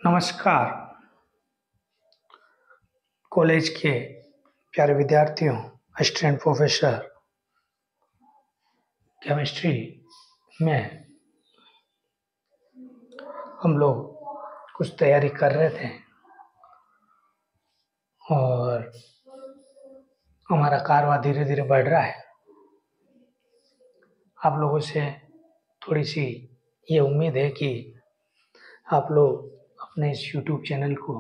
नमस्कार कॉलेज के प्यारे विद्यार्थियों, असिस्टेंट प्रोफेसर केमिस्ट्री में हम लोग कुछ तैयारी कर रहे थे और हमारा कारवा धीरे धीरे बढ़ रहा है। आप लोगों से थोड़ी सी ये उम्मीद है कि आप लोग अपने इस YouTube चैनल को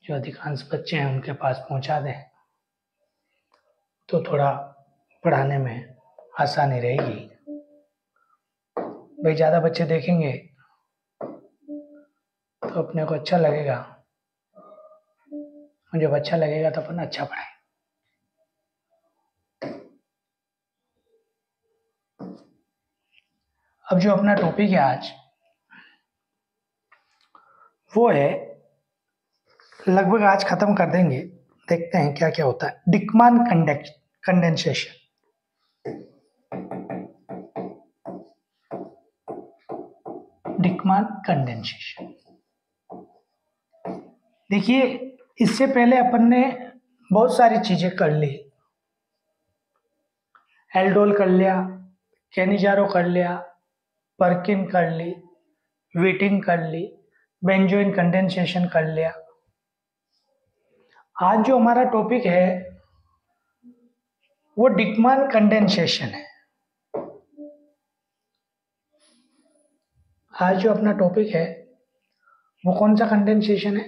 जो अधिकांश बच्चे हैं उनके पास पहुंचा दें, तो थोड़ा पढ़ाने में आसानी रहेगी। भाई ज़्यादा बच्चे देखेंगे तो अपने को अच्छा लगेगा, और जब अच्छा लगेगा तो अपन अच्छा पढ़ाएं। अब जो अपना टॉपिक है आज, वो है, लगभग आज खत्म कर देंगे, देखते हैं क्या क्या होता है। डिकमान कंडेंसेशन। डिकमान कंडेंसेशन, देखिए इससे पहले अपन ने बहुत सारी चीजें कर ली। एल्डोल कर लिया, कैनिजारो कर लिया, पर्किन कर ली, व्हिटिंग कर ली, बेंजोइन कंडेंसेशन कर लिया। आज जो हमारा टॉपिक है वो डिकमान कंडेंसेशन है। आज जो अपना टॉपिक है वो कौन सा कंडेंसेशन है?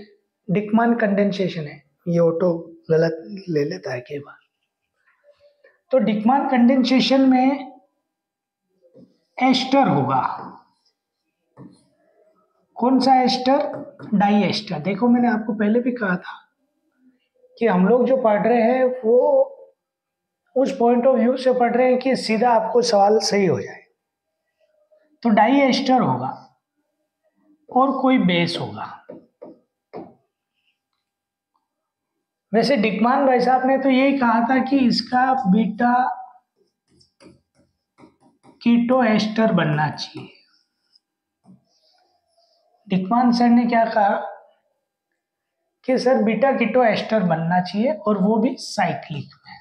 डिकमान कंडेंसेशन है। ये ऑटो गलत ले लेता है कई बार। तो डिकमान कंडेंसेशन में एस्टर होगा। कौन सा एस्टर? Die ester. देखो मैंने आपको पहले भी कहा था कि हम लोग जो पढ़ रहे हैं वो उस पॉइंट ऑफ व्यू से पढ़ रहे हैं कि सीधा आपको सवाल सही हो जाए। तो डाई एस्टर होगा और कोई बेस होगा। वैसे डिकमान भाई साहब ने तो यही कहा था कि इसका बीटा कीटो एस्टर बनना चाहिए। डिकमान सर ने क्या कहा कि सर बीटा कीटो एस्टर बनना चाहिए और वो भी साइक्लिक में।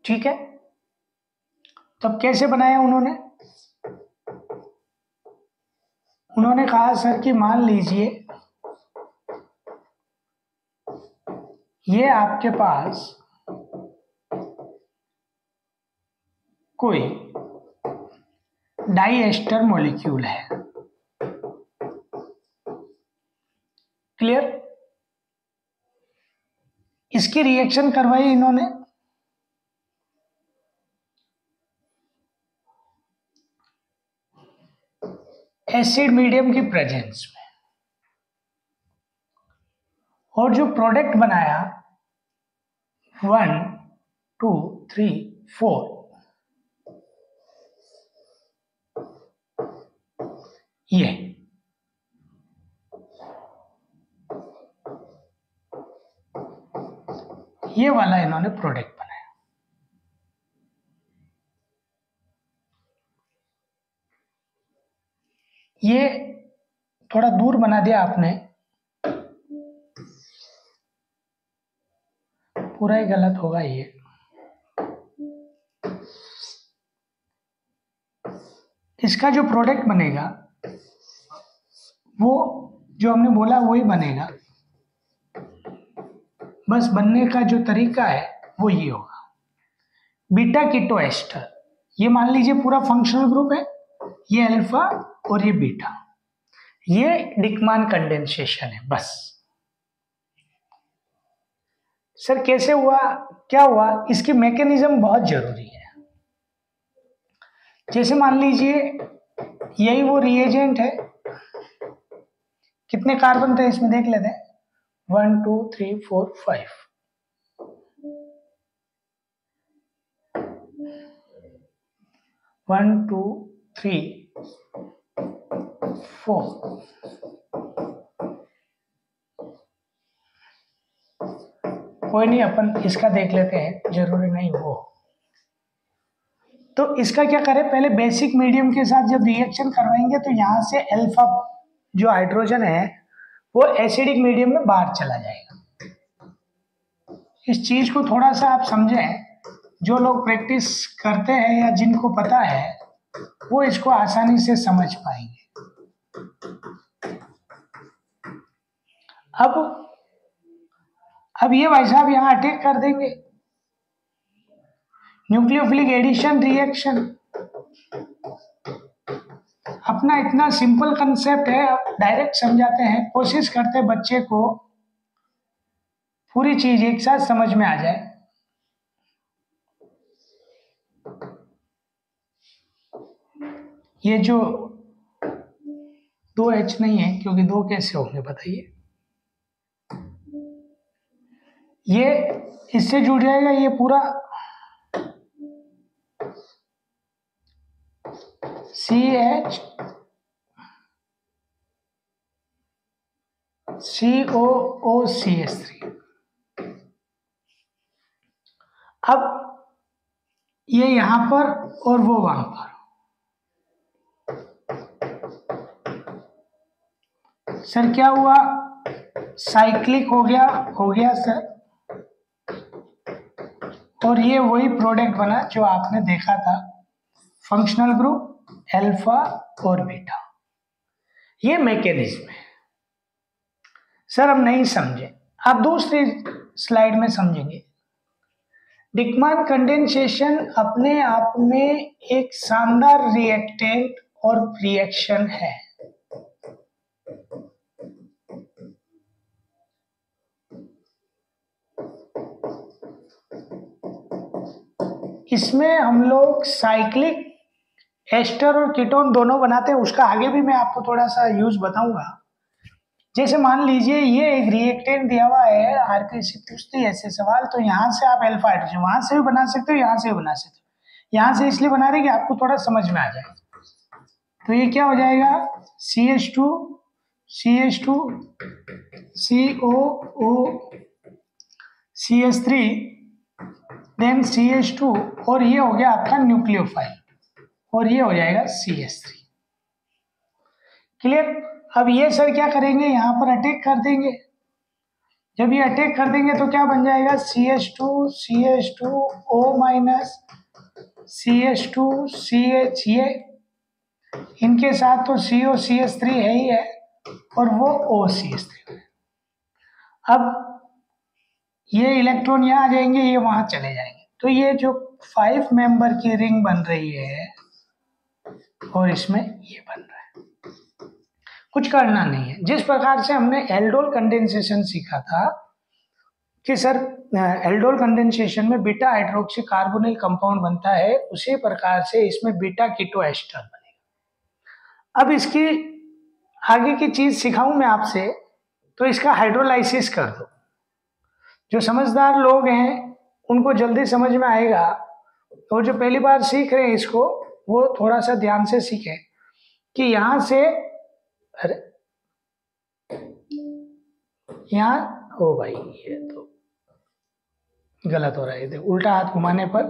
ठीक है, तब कैसे बनाया उन्होंने? उन्होंने कहा सर कि मान लीजिए ये आपके पास कोई डाई एस्टर मॉलिक्यूल है। क्लियर? इसकी रिएक्शन करवाई इन्होंने। एसिड मीडियम की प्रेजेंस में, और जो प्रोडक्ट बनाया 1 2 3 4, ये वाला इन्होंने प्रोडक्ट बनाया। ये थोड़ा दूर बना दिया आपने, पूरा ही गलत होगा ये। इसका जो प्रोडक्ट बनेगा वो जो हमने बोला वही बनेगा, बस बनने का जो तरीका है वो ये होगा। बीटा कीटो एस्टर, ये मान लीजिए पूरा फंक्शनल ग्रुप है, ये अल्फा और ये बीटा। ये डिकमान कंडेंसेशन है। बस सर कैसे हुआ, क्या हुआ? इसकी मैकेनिज्म बहुत जरूरी है। जैसे मान लीजिए यही वो रिएजेंट है। कितने कार्बन थे इसमें देख लेते हैं। 1 2 3 4 5। 1 2 3 4। कोई नहीं, अपन इसका देख लेते हैं, जरूरी नहीं वो। तो इसका क्या करें, पहले बेसिक मीडियम के साथ जब रिएक्शन करवाएंगे तो यहाँ से अल्फा जो हाइड्रोजन है वो एसिडिक मीडियम में बाहर चला जाएगा। इस चीज को थोड़ा सा आप समझें, जो लोग प्रैक्टिस करते हैं या जिनको पता है वो इसको आसानी से समझ पाएंगे। अब ये भाई साहब यहाँ अटैक कर देंगे, न्यूक्लियोफिलिक एडिशन रिएक्शन। अपना इतना सिंपल कंसेप्ट है, डायरेक्ट समझाते हैं, कोशिश करते हैं बच्चे को पूरी चीज एक साथ समझ में आ जाए। ये जो 2H नहीं है, क्योंकि 2 कैसे होंगे बताइए, ये इससे जुड़ जाएगा, ये पूरा CH COOCH3। अब ये यहां पर और वो वहां पर, सर क्या हुआ, साइक्लिक हो गया सर, और ये वही प्रोडक्ट बना जो आपने देखा था, फंक्शनल ग्रुप अल्फा और बीटा। ये मैकेनिज्म है। सर हम नहीं समझे, आप दूसरी स्लाइड में समझेंगे। डिकमान कंडेंसेशन अपने आप में एक शानदार रिएक्टेंट और रिएक्शन है। इसमें हम लोग साइक्लिक एस्टर और कीटोन दोनों बनाते हैं। उसका आगे भी मैं आपको थोड़ा सा यूज बताऊंगा। जैसे मान लीजिए ये एक रिएक्टेंट दिया हुआ है, आरपीसी पूछती है ऐसे सवाल, तो यहाँ से आप अल्फा हाइड्रोजन वहां से भी बना सकते हो, यहाँ से भी बना सकते हो। यहाँ से इसलिए बना रहे कि आपको थोड़ा समझ में आ जाए। तो ये क्या हो जाएगा, CH2 COO CH3 then CH2, और ये हो गया आपका न्यूक्लियोफाइल, और ये हो जाएगा CH3। क्लियर। अब ये सर क्या करेंगे, यहाँ पर अटैक कर देंगे। जब ये अटैक कर देंगे तो क्या बन जाएगा, CH2O माइनस CH2 CH, ये इनके साथ तो COCH3 है ही है, और वो OCH3 है। अब ये इलेक्ट्रॉन यहाँ आ जाएंगे, ये वहां चले जाएंगे, तो ये जो 5 मेंबर की रिंग बन रही है और इसमें ये बन रहा है। कुछ करना नहीं है। जिस प्रकार से हमने एल्डोल कंडेंसेशन सीखा था कि सर एल्डोल कंडेंसेशन में बीटा हाइड्रोक्सी कार्बोनिल कंपाउंड बनता है, उसी प्रकार से इसमें बीटा कीटो एस्टर बनेगा। अब इसकी आगे की चीज सिखाऊं मैं आपसे, तो इसका हाइड्रोलाइसिस कर दो। जो समझदार लोग हैं उनको जल्दी समझ में आएगा, और जो पहली बार सीख रहे हैं इसको वो थोड़ा सा ध्यान से सीखें कि यहां से, अरे यहाँ ओ भाई ये तो गलत हो रहा है, उल्टा हाथ घुमाने पर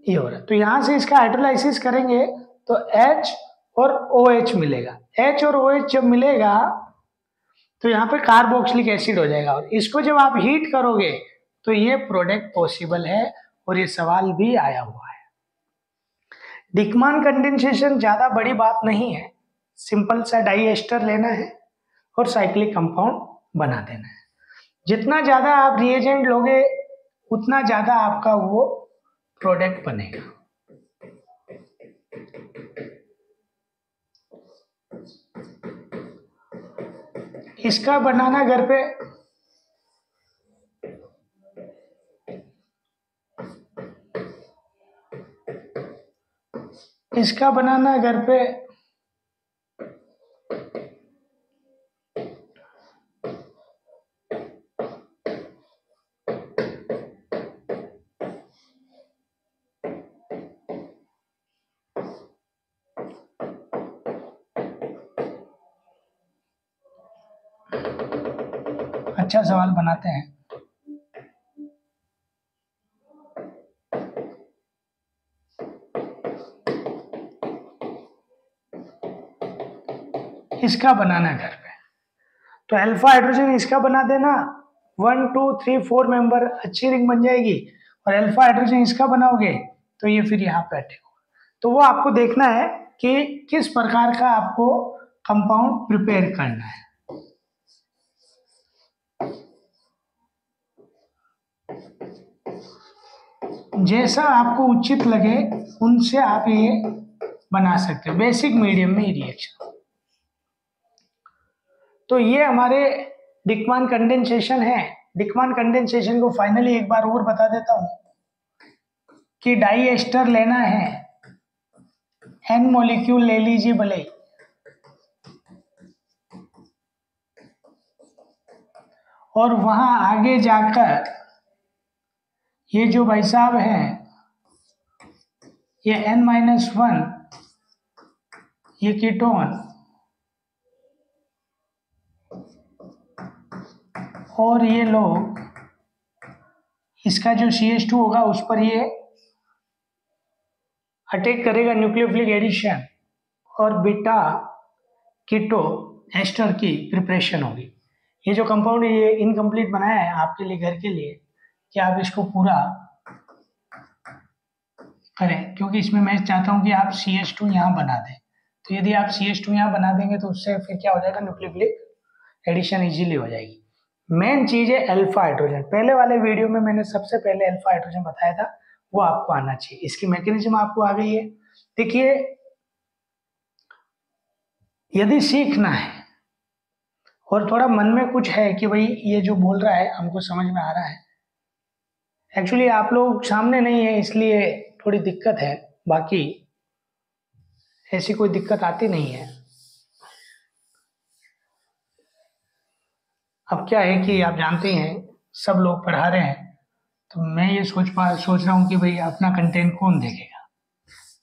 ये हो रहा है। तो यहां से इसका हाइड्रोलाइसिस करेंगे तो H और OH मिलेगा। H और OH जब मिलेगा तो यहाँ पे कार्बोक्सिलिक एसिड हो जाएगा, और इसको जब आप हीट करोगे तो ये प्रोडक्ट पॉसिबल है, और ये सवाल भी आया हुआ है। डिकमान कंडेंसेशन ज्यादा बड़ी बात नहीं है, सिंपल सा डाई एस्टर लेना है और साइक्लिक कंपाउंड बना देना है। जितना ज्यादा आप रिएजेंट लोगे उतना ज्यादा आपका वो प्रोडक्ट बनेगा। इसका बनाना घर पे अच्छा सवाल बनाते हैं। इसका बनाना घर पे, तो अल्फा हाइड्रोजन इसका बना देना, 1 2 3 4 मेंबर अच्छी रिंग बन जाएगी, और अल्फा हाइड्रोजन इसका बनाओगे तो ये फिर यहाँ पे अटैक होगा। तो वो आपको देखना है कि किस प्रकार का आपको कंपाउंड प्रिपेयर करना है। जैसा आपको उचित लगे उनसे आप ये बना सकते हो, बेसिक मीडियम में रिएक्शन। तो ये हमारे डिकमान कंडेंसेशन है। डिकमान कंडेंसेशन को फाइनली एक बार और बता देता हूं कि डाई एस्टर लेना है, एन मॉलिक्यूल ले लीजिए भले, और वहां आगे जाकर ये जो भाई साहब है ये N-1 ये कीटोन और ये लोग इसका जो CH2 होगा उस पर ये अटैक करेगा, न्यूक्लियोफिलिक एडिशन, और बीटा कीटो एस्टर की प्रिपरेशन होगी। ये जो कंपाउंड ये इनकम्प्लीट बनाया है आपके लिए घर के लिए कि आप इसको पूरा करें, क्योंकि इसमें मैं चाहता हूं कि आप CH2 यहाँ बना दें। तो यदि आप CH2 यहाँ बना देंगे तो उससे फिर क्या हो जाएगा, न्यूक्लियोफिलिक एडिशन इजीली हो जाएगी। मेन चीज है अल्फा हाइड्रोजन। पहले वाले वीडियो में मैंने सबसे पहले अल्फा हाइड्रोजन बताया था, वो आपको आना चाहिए। इसकी मैकेनिज्म आपको आ गई है। देखिए, यदि सीखना है और थोड़ा मन में कुछ है कि भाई ये जो बोल रहा है हमको समझ में आ रहा है, एक्चुअली आप लोग सामने नहीं है इसलिए थोड़ी दिक्कत है, बाकी ऐसी कोई दिक्कत आती नहीं है। अब क्या है कि आप जानते हैं सब लोग पढ़ा रहे हैं, तो मैं ये सोच रहा हूँ कि भाई अपना कंटेंट कौन देखेगा,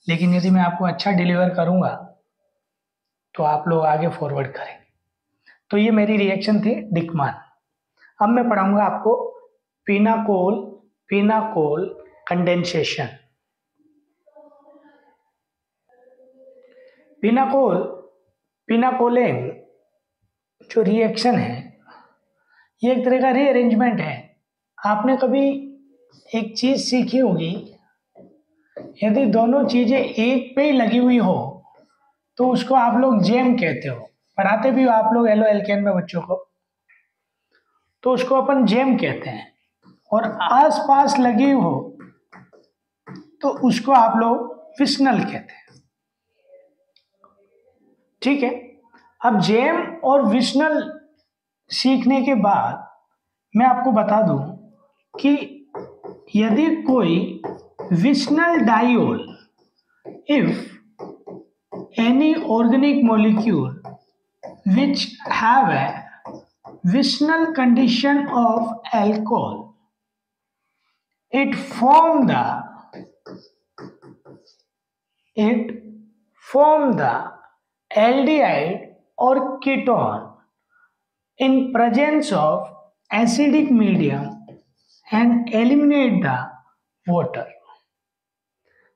लेकिन यदि मैं आपको अच्छा डिलीवर करूँगा तो आप लोग आगे फॉरवर्ड करेंगे। तो ये मेरी रिएक्शन थी डिकमान। अब मैं पढ़ाऊंगा आपको पिनाकोल कंडेंसेशन। पिनाकोलेन जो रिएक्शन है ये एक तरह का रीअरेंजमेंट है। आपने कभी एक चीज सीखी होगी, यदि दोनों चीजें एक पे ही लगी हुई हो तो उसको आप लोग जेम कहते हो। पढ़ाते भी हो आप लोग एलो एल्केन में बच्चों को, तो उसको अपन जेम कहते हैं। और आसपास लगी हो तो उसको आप लोग फिशनल कहते हैं। ठीक है, अब जेम और विशनल सीखने के बाद मैं आपको बता दूं कि यदि कोई vicinal diol, if any organic molecule which have a visional condition of alcohol, it form the aldehyde or ketone in presence of acidic medium and eliminate the water.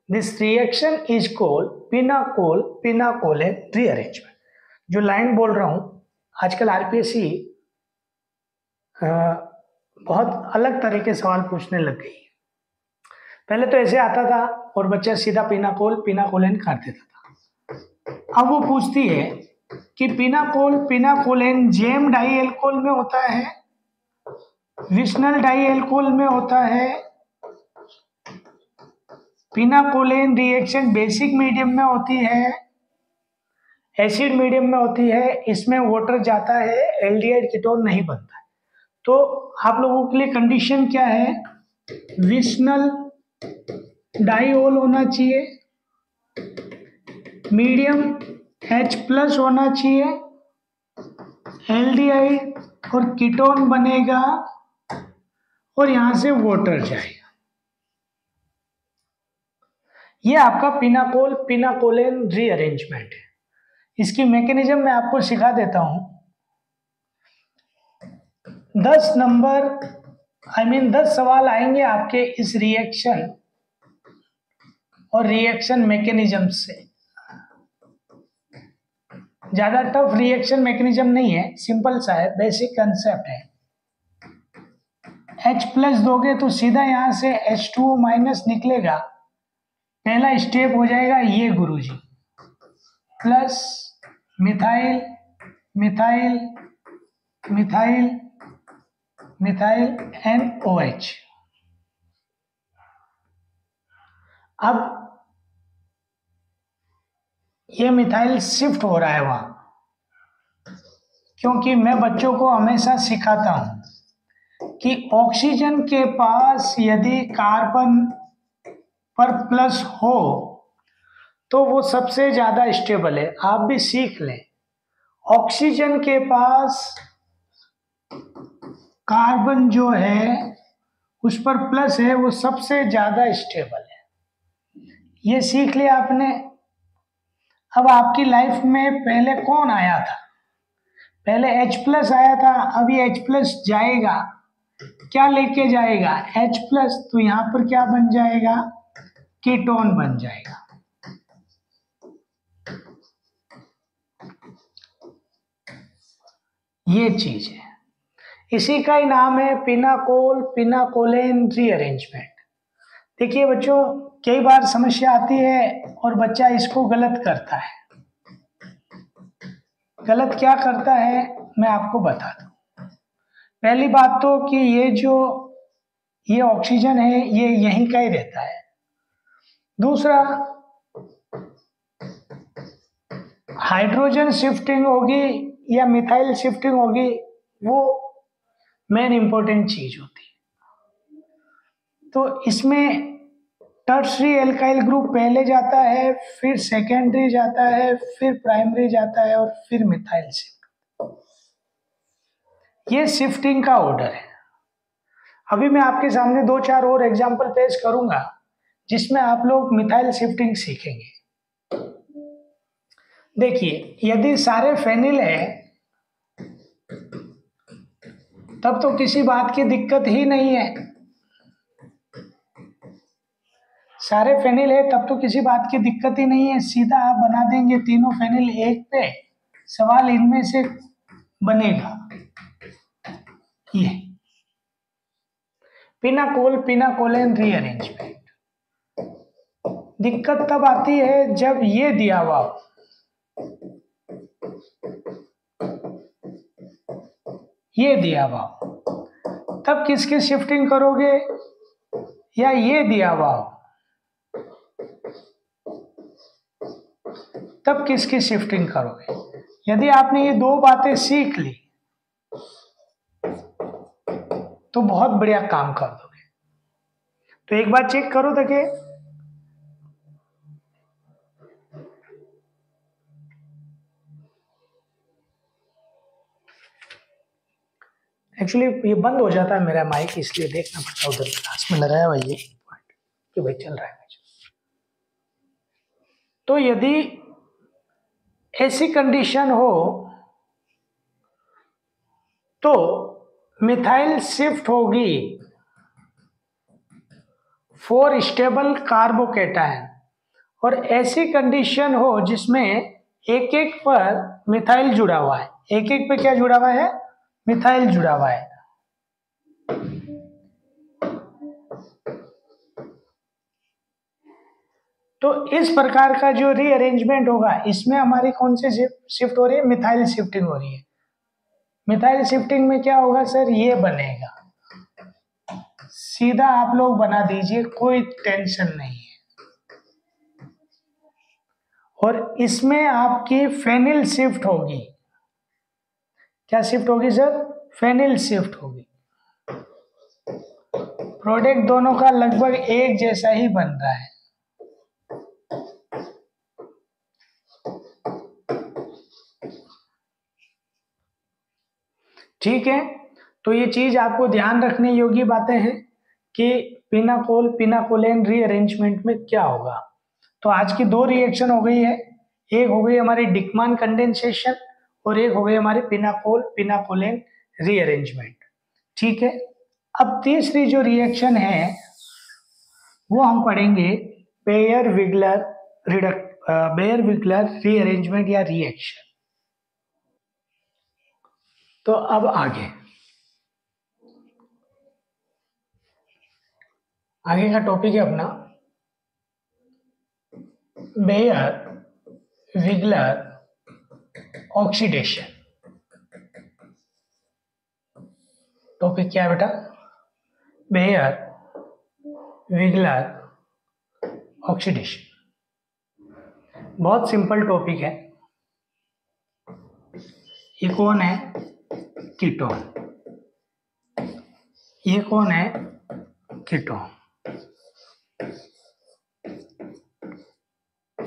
This reaction is called pinacolen rearrangement. जो line बोल रहा हूं, आजकल RPSC बहुत अलग तरह के सवाल पूछने लग गई। पहले तो ऐसे आता था और बच्चा सीधा पिनाकोलेन कर देता था। अब वो पूछती है कि पिनाकोलेन जेम डाई एल्कोहल में होता है, विशनल डाई एल्कोहल में होता है, पिनाकोलेन रिएक्शन बेसिक मीडियम में होती है, एसिड मीडियम में होती है, इसमें वाटर जाता है, एल्डिहाइड कीटोन नहीं बनता है। तो आप लोगों के लिए कंडीशन क्या है, विशनल डाइओल होना चाहिए, मीडियम H+ होना चाहिए, एल्डिहाइड और कीटोन बनेगा और यहां से वाटर जाएगा। ये आपका पिनाकोलेन रीअरेंजमेंट है। इसकी मैकेनिज्म मैं आपको सिखा देता हूं। 10 सवाल आएंगे आपके इस रिएक्शन और रिएक्शन मैकेनिज्म से। ज़्यादा टफ रिएक्शन मैकेनिज्म नहीं है, सिंपल सा है, बेसिक कंसेप्ट है। H प्लस दोगे तो सीधा यहाँ से H2O माइनस निकलेगा, पहला स्टेप हो जाएगा ये गुरुजी, plus methyl methyl methyl methyl NOH। अब ये मिथाइल शिफ्ट हो रहा है वहां, क्योंकि मैं बच्चों को हमेशा सिखाता हूं कि ऑक्सीजन के पास यदि कार्बन पर प्लस हो तो वो सबसे ज्यादा स्टेबल है। आप भी सीख लें, ऑक्सीजन के पास कार्बन जो है उस पर प्लस है, वो सबसे ज्यादा स्टेबल है। ये सीख लिया आपने। अब आपकी लाइफ में पहले कौन आया था? पहले H प्लस आया था, अभी H प्लस जाएगा, क्या लेके जाएगा? H प्लस, तो यहां पर क्या बन जाएगा? कीटोन बन जाएगा। ये चीज है, इसी का ही नाम है पिनाकोल पिनाकोलेन रीअरेंजमेंट। देखिए बच्चों, कई बार समस्या आती है और बच्चा इसको गलत करता है। गलत क्या करता है मैं आपको बता दूं। पहली बात तो कि ये ऑक्सीजन है ये यहीं का ही रहता है। दूसरा, हाइड्रोजन शिफ्टिंग होगी या मिथाइल शिफ्टिंग होगी, वो मेन इंपॉर्टेंट चीज होती है। तो इसमें टर्शरी एल्काइल ग्रुप पहले जाता है, फिर सेकेंडरी जाता है, फिर प्राइमरी जाता है और फिर मिथाइल शिफ्ट। ये शिफ्टिंग का ऑर्डर है। अभी मैं आपके सामने 2-4 और एग्जांपल पेश करूंगा जिसमें आप लोग मिथाइल शिफ्टिंग सीखेंगे। देखिए, यदि सारे फेनिल है तब तो किसी बात की दिक्कत ही नहीं है। सारे फेनिल है तब तो किसी बात की दिक्कत ही नहीं है, सीधा आप बना देंगे तीनों फेनिल एक पे, सवाल इनमें से बनेगा। ये पिनाकोल पिनाकोलेन रीअरेंजमेंट। दिक्कत तब आती है जब ये दिया हुआ हो, ये दिया हुआ हो, तब किसकी शिफ्टिंग करोगे? या ये दिया हुआ हो तब किसकी शिफ्टिंग करोगे? यदि आपने ये दो बातें सीख ली तो बहुत बढ़िया काम कर दोगे। तो एक बार चेक करो देखे, एक्चुअली ये बंद हो जाता है मेरा माइक, इसलिए देखना पड़ता है। उधर क्लास में लगाया हुआ ये कि भाई चल रहा है। तो यदि ऐसी कंडीशन हो तो मिथाइल शिफ्ट होगी फॉर स्टेबल कार्बोकेटायन, और ऐसी कंडीशन हो जिसमें एक एक पर मिथाइल जुड़ा हुआ है। एक एक पे क्या जुड़ा हुआ है? मिथाइल जुड़ा हुआ है। तो इस प्रकार का जो रीअरेंजमेंट होगा, इसमें हमारी कौन सी शिफ्ट हो रही है? मिथाइल शिफ्टिंग हो रही है। मिथाइल शिफ्टिंग में क्या होगा सर? ये बनेगा, सीधा आप लोग बना दीजिए, कोई टेंशन नहीं है। और इसमें आपकी फेनिल शिफ्ट होगी। क्या शिफ्ट होगी सर? फेनिल शिफ्ट होगी। प्रोडक्ट दोनों का लगभग एक जैसा ही बन रहा है। ठीक है, तो ये चीज आपको ध्यान रखने योग्य बातें हैं कि पिनाकोल पिनाकोलेन रीअरेंजमेंट में क्या होगा। तो आज की 2 रिएक्शन हो गई है, एक हो गई हमारी डिकमान कंडेंसेशन और एक हो गई हमारी पिनाकोल पिनाकोलेन रीअरेंजमेंट। ठीक है, अब तीसरी जो रिएक्शन है वो हम पढ़ेंगे बेयर विगलर रीअरेंजमेंट या रिएक्शन। तो अब आगे का टॉपिक है अपना बेयर विगलर ऑक्सीडेशन। टॉपिक क्या है बेटा? बेयर विगलर ऑक्सीडेशन। बहुत सिंपल टॉपिक है। ये कौन है? कीटोन। ये कौन है? कीटोन।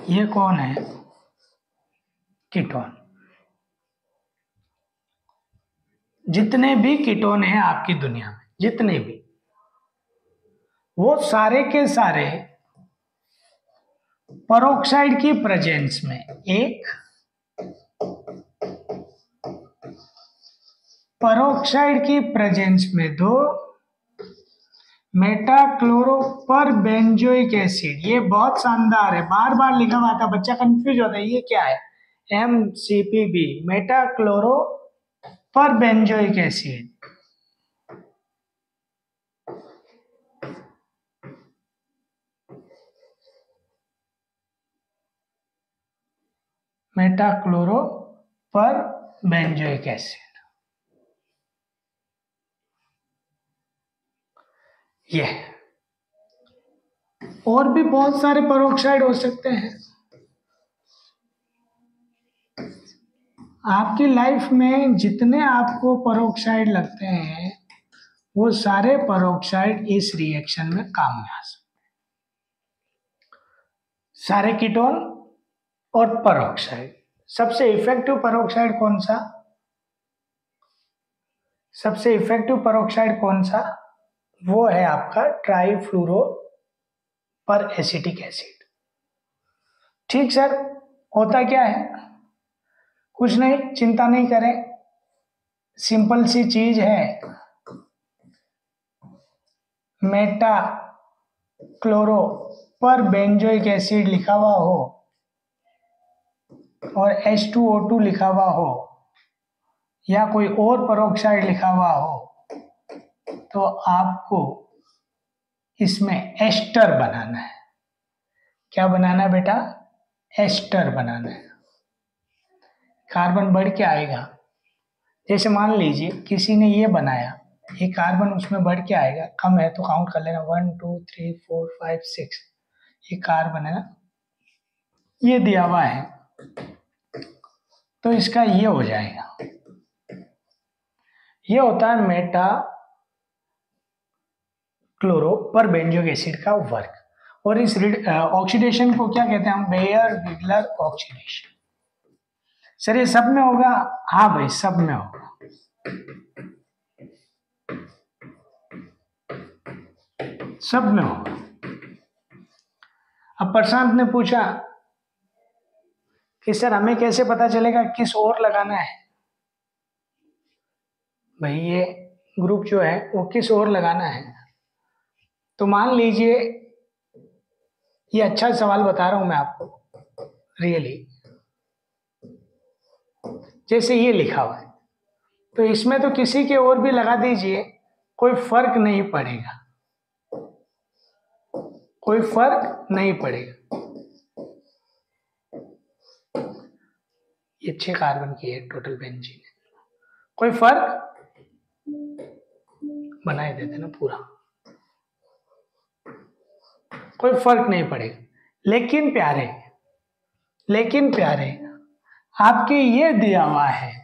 ये कौन है? कीटोन। जितने भी कीटोन हैं आपकी दुनिया में, जितने भी, वो सारे के सारे पेरोक्साइड की प्रेजेंस में, एक पेरोक्साइड की प्रेजेंस में, दो मेटाक्लोरोपरबेंजोइक एसिड। ये बहुत शानदार है, बार बार लिखा हुआ था, बच्चा कंफ्यूज होता है ये क्या है। MCPB, meta-chloroperbenzoic acid. Meta-chloroperbenzoic acid ये। और भी बहुत सारे पेरोक्साइड हो सकते हैं। आपकी लाइफ में जितने आपको पेरोक्साइड लगते हैं वो सारे पेरोक्साइड इस रिएक्शन में काम में आ सकते हैं। सारे कीटोन और पेरोक्साइड। सबसे इफेक्टिव पेरोक्साइड कौन सा? सबसे इफेक्टिव पेरोक्साइड कौन सा? वो है आपका ट्राईफ्लोरो पर एसिटिक एसिड। ठीक सर, होता क्या है? कुछ नहीं, चिंता नहीं करें, सिंपल सी चीज है। मेटा क्लोरो पर बेंजोइक एसिड लिखा हुआ हो और H2O2 लिखा हुआ हो या कोई और पेरोक्साइड लिखा हुआ हो तो आपको इसमें एस्टर बनाना है। क्या बनाना है बेटा? एस्टर बनाना है। कार्बन बढ़ के आएगा। जैसे मान लीजिए किसी ने ये बनाया, ये कार्बन उसमें बढ़ के आएगा, कम है तो काउंट कर लेना, 1 2 3 4 5 6। ये कार्बन है ना, ये दिया हुआ है, तो इसका ये हो जाएगा। ये होता है मेटा क्लोरो पर बेंजोइक एसिड का वर्क। और इस ऑक्सीडेशन को क्या कहते हैं हम? बेयर विगलर ऑक्सीडेशन। सर ये सब में होगा? हाँ भाई, सब में होगा। सब में होगा। अब प्रशांत ने पूछा कि सर हमें कैसे पता चलेगा किस ओर लगाना है? भाई ये ग्रुप जो है वो किस ओर लगाना है? तो मान लीजिए, ये अच्छा सवाल बता रहा हूं मैं आपको रियली। जैसे ये लिखा हुआ है तो इसमें तो किसी के ओर भी लगा दीजिए, कोई फर्क नहीं पड़ेगा, कोई फर्क नहीं पड़ेगा। ये 6 कार्बन की है टोटल बेंजीन, कोई फर्क बनाए देते ना पूरा, कोई फर्क नहीं पड़ेगा। लेकिन प्यारे आपके ये दिया हुआ है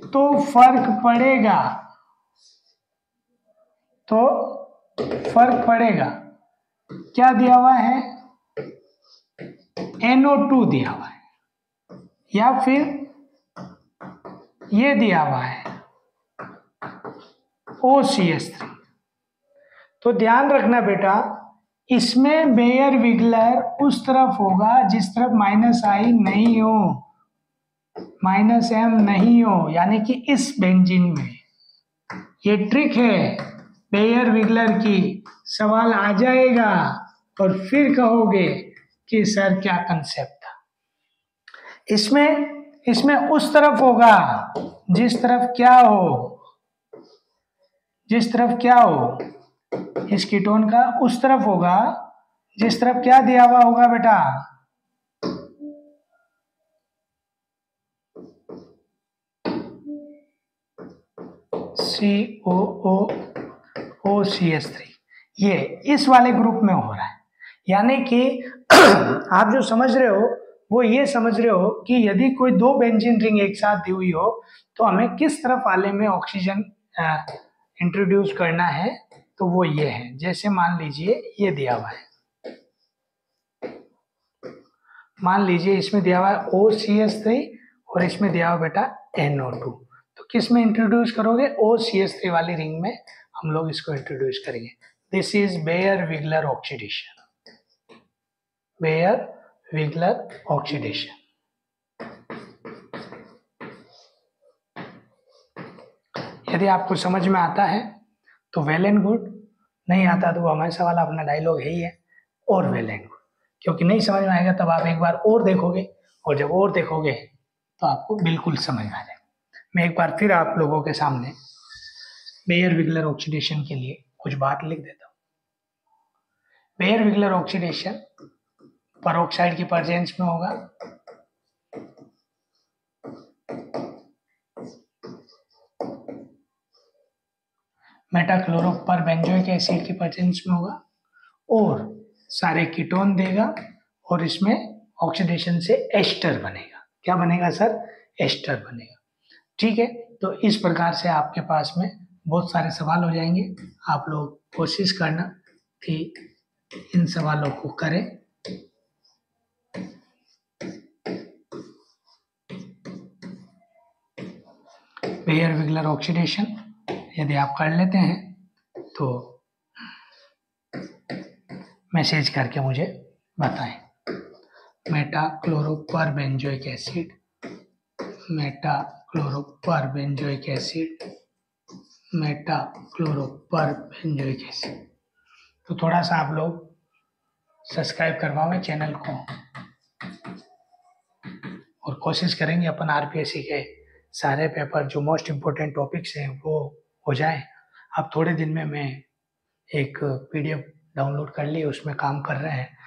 तो फर्क पड़ेगा, तो फर्क पड़ेगा। क्या दिया हुआ है? NO2 दिया हुआ है, या फिर ये दिया हुआ है OCH3। तो ध्यान रखना बेटा, इसमें बेयर विगलर उस तरफ होगा जिस तरफ -I नहीं हो, -M नहीं हो, यानी कि इस बेंजीन में। ये ट्रिक है बेयर विगलर की। सवाल आ जाएगा और फिर कहोगे कि सर क्या कंसेप्ट था इसमें। इसमें उस तरफ होगा जिस तरफ क्या हो इस कीटोन का उस तरफ होगा जिस तरफ क्या दिया हुआ होगा बेटा, COOCH3, ये इस वाले ग्रुप में हो रहा है। यानी कि आप जो समझ रहे हो वो ये समझ रहे हो कि यदि कोई दो बेंजीन रिंग एक साथ दी हुई हो तो हमें किस तरफ वाले में ऑक्सीजन इंट्रोड्यूस करना है, तो वो ये है। जैसे मान लीजिए ये दिया हुआ है, मान लीजिए इसमें दिया हुआ है OCH3 और इसमें दिया हुआ बेटा NO2, तो किस में इंट्रोड्यूस करोगे, OCH3 वाली रिंग में हम लोग इसको इंट्रोड्यूस करेंगे। This is Baeyer Villiger oxidation, Baeyer Villiger oxidation. यदि आपको समझ में आता है तो वेल एंड गुड, नहीं आता तो वो हमेशा वाला अपना डायलॉग है ही है, और वेल एंड गुड। क्योंकि नहीं समझ में आएगा तब आप एक बार और देखोगे, और जब और देखोगे तो आपको बिल्कुल समझ में आ जाएगा। मैं एक बार फिर आप लोगों के सामने बेयर-विगलर ऑक्सीडेशन के लिए कुछ बात लिख देता हूँ। बेयर-विगलर ऑक्सीडेशन पेरोक्साइड की प्रेजेंस में होगा, मेटाक्लोरोपरबेंजोइक एसिड की प्रेजेंस में होगा, और सारे कीटोन देगा, और इसमें ऑक्सीडेशन से एस्टर बनेगा। क्या बनेगा सर, एस्टर बनेगा। ठीक है, तो इस प्रकार से आपके पास में बहुत सारे सवाल हो जाएंगे। आप लोग कोशिश करना कि इन सवालों को करें। बेयर-विगलर ऑक्सीडेशन यदि आप कर लेते हैं तो मैसेज करके मुझे बताएं। Meta-chloroperbenzoic acid, meta-chloroperbenzoic acid, meta-chloroperbenzoic acid. तो थोड़ा सा आप लोग सब्सक्राइब करवाओगे चैनल को, और कोशिश करेंगे अपन आरपीएससी के सारे पेपर जो मोस्ट इम्पोर्टेंट टॉपिक्स हैं वो हो जाए। अब थोड़े दिन में मैं एक PDF डाउनलोड कर ली, उसमें काम कर रहे हैं।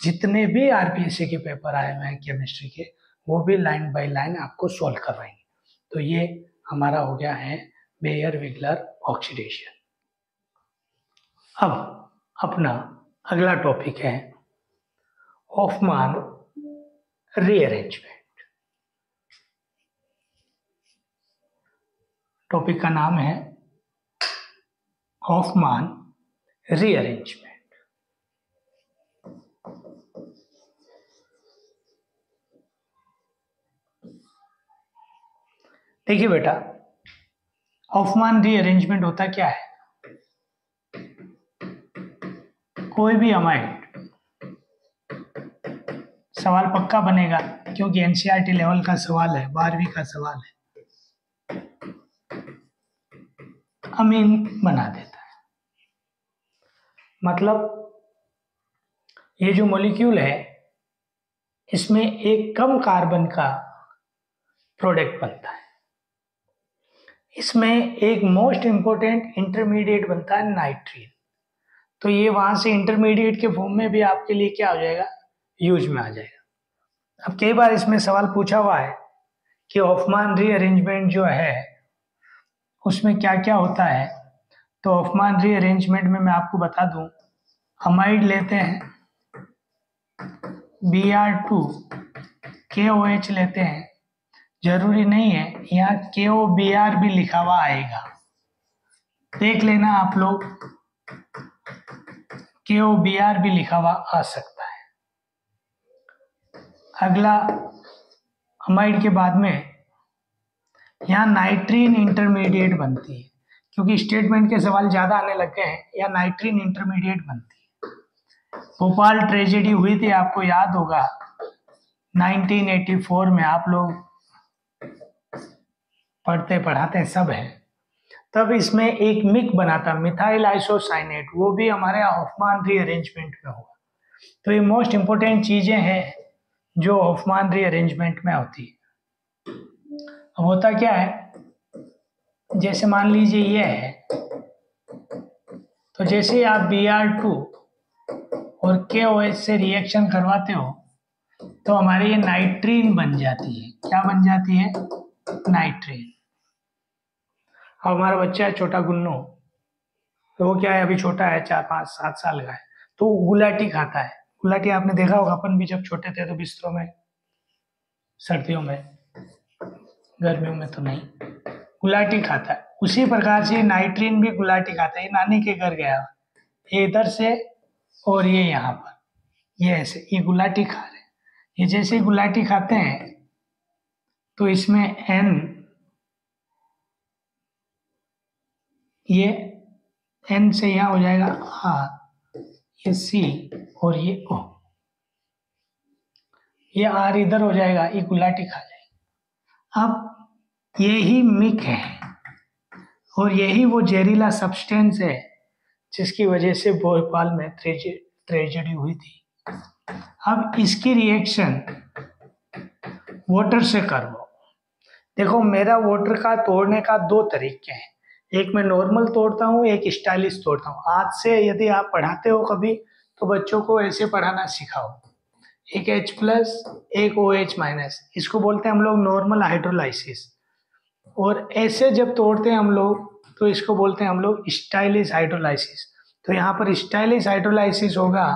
जितने भी आरपीएससी के पेपर आए हुए हैं केमिस्ट्री के, वो भी लाइन बाय लाइन आपको सॉल्व करवाएंगे। तो ये हमारा हो गया है बेयर-विगलर ऑक्सीडेशन। अब अपना अगला टॉपिक है हॉफमान रीअरेंजमेंट। टॉपिक का नाम है हॉफमान रीअरेंजमेंट। देखिए बेटा, हॉफमान रीअरेंजमेंट होता क्या है। कोई भी अमाइड, सवाल पक्का बनेगा क्योंकि एनसीईआरटी लेवल का सवाल है, 12वीं का सवाल है, अमीन बना देता है। मतलब ये जो मॉलिक्यूल है इसमें एक कम कार्बन का प्रोडक्ट बनता है, इसमें एक मोस्ट इंपोर्टेंट इंटरमीडिएट बनता है नाइट्रीन। तो ये वहां से इंटरमीडिएट के फॉर्म में भी आपके लिए क्या हो जाएगा, यूज में आ जाएगा। अब कई बार इसमें सवाल पूछा हुआ है कि हॉफमान रीअरेंजमेंट जो है उसमें क्या क्या होता है। तो हॉफमान रीअरेंजमेंट में मैं आपको बता दूं, अमाइड लेते हैं Br2, KOH लेते हैं, जरूरी नहीं है यहाँ KOBr भी लिखा हुआ आएगा, देख लेना आप लोग, KOBr भी लिखा हुआ आ सकता है। अगला अमाइड के बाद में यहाँ नाइट्रीन इंटरमीडिएट बनती है, क्योंकि स्टेटमेंट के सवाल ज्यादा आने लग गए हैं, यहाँ नाइट्रीन इंटरमीडिएट बनती है। भोपाल ट्रेजेडी हुई थी, आपको याद होगा 1984 में, आप लोग पढ़ते पढ़ाते सब है। तब इसमें एक मिक बना था मिथाइल आइसोसाइनेट, वो भी हमारे हॉफमान रीअरेंजमेंट में हुआ। तो ये मोस्ट इंपोर्टेंट चीजें हैं जो हॉफमान रीअरेंजमेंट में होती है। अब होता क्या है, जैसे मान लीजिए ये है, तो जैसे ही आप Br2 और KOH से रिएक्शन करवाते हो तो हमारी ये नाइट्रीन बन जाती है। क्या बन जाती है? नाइट्रीन। अब हमारा बच्चा है छोटा गुन्नू, तो वो क्या है, अभी छोटा है, 4 5 7 साल का है, तो वो गुलाटी खाता है। गुलाटी आपने देखा होगा, अपन भी जब छोटे थे तो बिस्तरों में, सर्दियों में, गर्मियों में तो नहीं, गुलाटी खाता है। उसी प्रकार से नाइट्रीन भी गुलाटी खाता है। ये नानी के घर गया, ये इधर से और ये यहाँ पर, ये ऐसे, ये गुलाटी खा रहे हैं। ये जैसे गुलाटी खाते हैं तो इसमें N, ये N से यहाँ हो जाएगा R, ये C और ये O, ये R इधर हो जाएगा, ये गुलाटी खा जाएगा। अब यही मिक है और यही वो जहरीला सब्सटेंस है जिसकी वजह से भोपाल में ट्रेजेडी हुई थी। अब इसकी रिएक्शन वाटर से करवाओ। देखो, मेरा वाटर का तोड़ने का 2 तरीके हैं, एक मैं नॉर्मल तोड़ता हूँ, एक स्टाइलिश तोड़ता हूँ। आज से यदि आप पढ़ाते हो कभी तो बच्चों को ऐसे पढ़ाना सिखाओ, एक H+, एक OH-, इसको बोलते हैं हम लोग नॉर्मल हाइड्रोलाइसिस। और ऐसे जब तोड़ते हैं हम लोग तो इसको बोलते हैं हम लोग स्टाइलिश हाइड्रोलाइसिस। तो यहाँ पर स्टाइलिश हाइड्रोलाइसिस होगा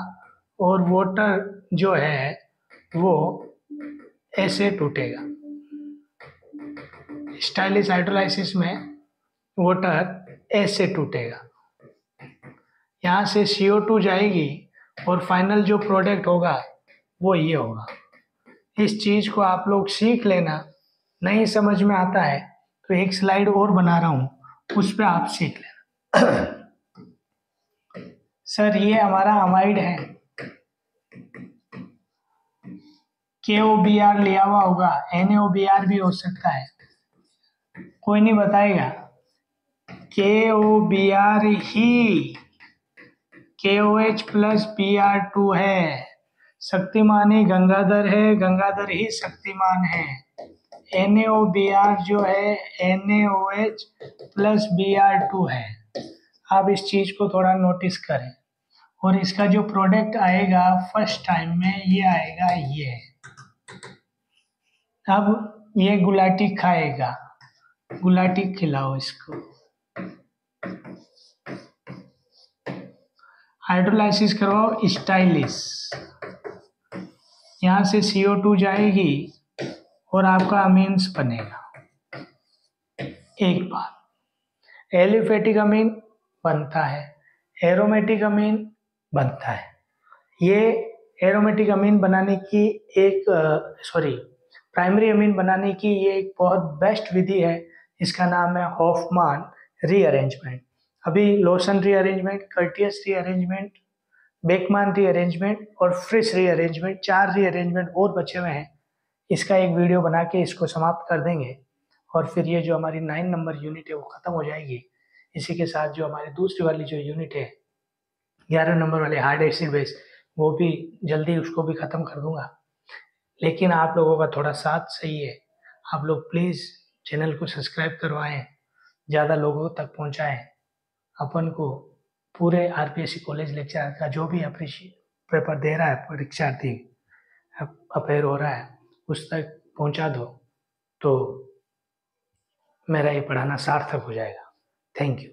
और वाटर जो है वो ऐसे टूटेगा। स्टाइलिश हाइड्रोलाइसिस में वाटर ऐसे टूटेगा, यहाँ से CO2 जाएगी और फाइनल जो प्रोडक्ट होगा वो ये होगा। इस चीज को आप लोग सीख लेना। नहीं समझ में आता है तो एक स्लाइड और बना रहा हूं, उस पर आप सीख लेना। सर ये हमारा अमाइड है, KOBr लिया हुआ होगा, NaOBr भी हो सकता है, कोई नहीं बताएगा। KOBr ही KOH+Br2 है। शक्तिमान ही गंगाधर है, गंगाधर ही शक्तिमान है। NaOBr जो है NaOH+Br2 है। आप इस चीज को थोड़ा नोटिस करें। और इसका जो प्रोडक्ट आएगा फर्स्ट टाइम में ये आएगा, ये। अब ये गुलाटी खाएगा, गुलाटी खिलाओ इसको। हाइड्रोलाइसिस करवाओ स्टाइलिश, यहाँ से CO2 जाएगी और आपका अमीन्स बनेगा। एक बार एलिफेटिक अमीन बनता है, एरोमेटिक अमीन बनता है। ये एरोमेटिक अमीन बनाने की एक प्राइमरी अमीन बनाने की ये एक बहुत बेस्ट विधि है, इसका नाम है हॉफमान रीअरेंजमेंट। अभी Lossen rearrangement, Curtius rearrangement, Beckmann rearrangement और फ्रिस रीअरेंजमेंट, 4 रीअरेंजमेंट और बचे हुए हैं। इसका एक वीडियो बना के इसको समाप्त कर देंगे और फिर ये जो हमारी 9 नंबर यूनिट है वो ख़त्म हो जाएगी। इसी के साथ जो हमारी दूसरी वाली जो यूनिट है 11 नंबर वाले हार्ड एसिड बेस, वो भी जल्दी उसको भी ख़त्म कर दूंगा। लेकिन आप लोगों का थोड़ा साथ चाहिए। आप लोग प्लीज़ चैनल को सब्सक्राइब करवाएं, ज़्यादा लोगों तक पहुंचाएं। अपन को पूरे RPSC कॉलेज लेक्चर का जो भी पेपर दे रहा है परीक्षार्थी, अपेयर हो रहा है, उस तक पहुंचा दो तो मेरा ये पढ़ाना सार्थक हो जाएगा। Thank you.